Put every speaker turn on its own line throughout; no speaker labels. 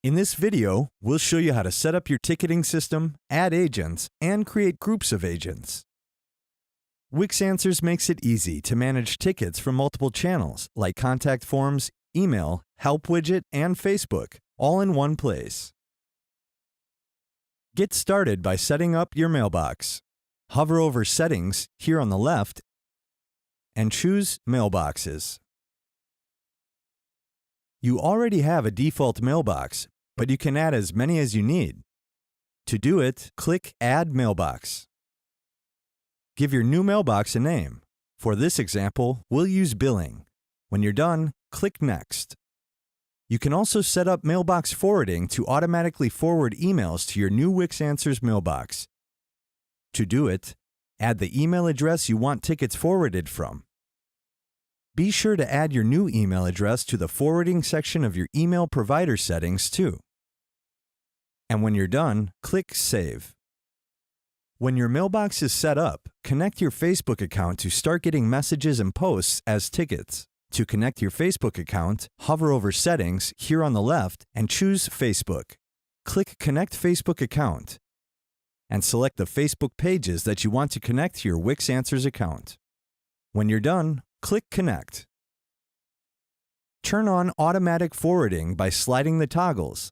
In this video, we'll show you how to set up your ticketing system, add agents, and create groups of agents. Wix Answers makes it easy to manage tickets from multiple channels like contact forms, email, help widget, and Facebook, all in one place. Get started by setting up your mailbox. Hover over Settings here on the left and choose Mailboxes. You already have a default mailbox, but you can add as many as you need. To do it, click Add Mailbox. Give your new mailbox a name. For this example, we'll use Billing. When you're done, click Next. You can also set up mailbox forwarding to automatically forward emails to your new Wix Answers mailbox. To do it, add the email address you want tickets forwarded from. Be sure to add your new email address to the forwarding section of your email provider settings too. And when you're done, click Save. When your mailbox is set up, connect your Facebook account to start getting messages and posts as tickets. To connect your Facebook account, hover over Settings here on the left and choose Facebook. Click Connect Facebook Account and select the Facebook pages that you want to connect to your Wix Answers account. When you're done, click Connect. Turn on automatic forwarding by sliding the toggles.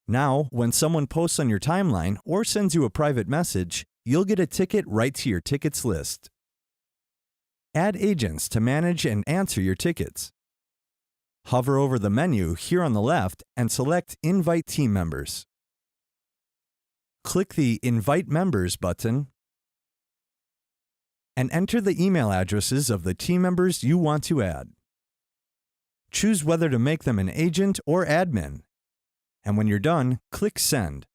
Now, when someone posts on your timeline or sends you a private message, you'll get a ticket right to your tickets list. Add agents to manage and answer your tickets. Hover over the menu here on the left and select Invite Team Members. Click the Invite Members button and enter the email addresses of the team members you want to add. Choose whether to make them an agent or admin, and when you're done, click Send.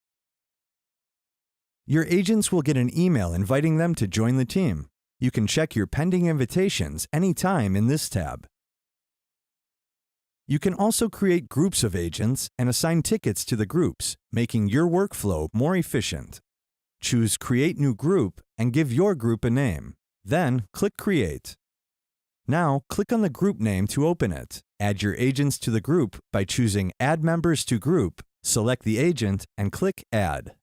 Your agents will get an email inviting them to join the team. You can check your pending invitations anytime in this tab. You can also create groups of agents and assign tickets to the groups, making your workflow more efficient. Choose Create New Group and give your group a name. Then, click Create. Now, click on the group name to open it. Add your agents to the group by choosing Add Members to Group, select the agent, and click Add.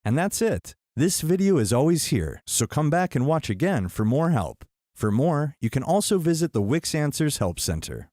And that's it. This video is always here, so come back and watch again for more help. For more, you can also visit the Wix Answers Help Center.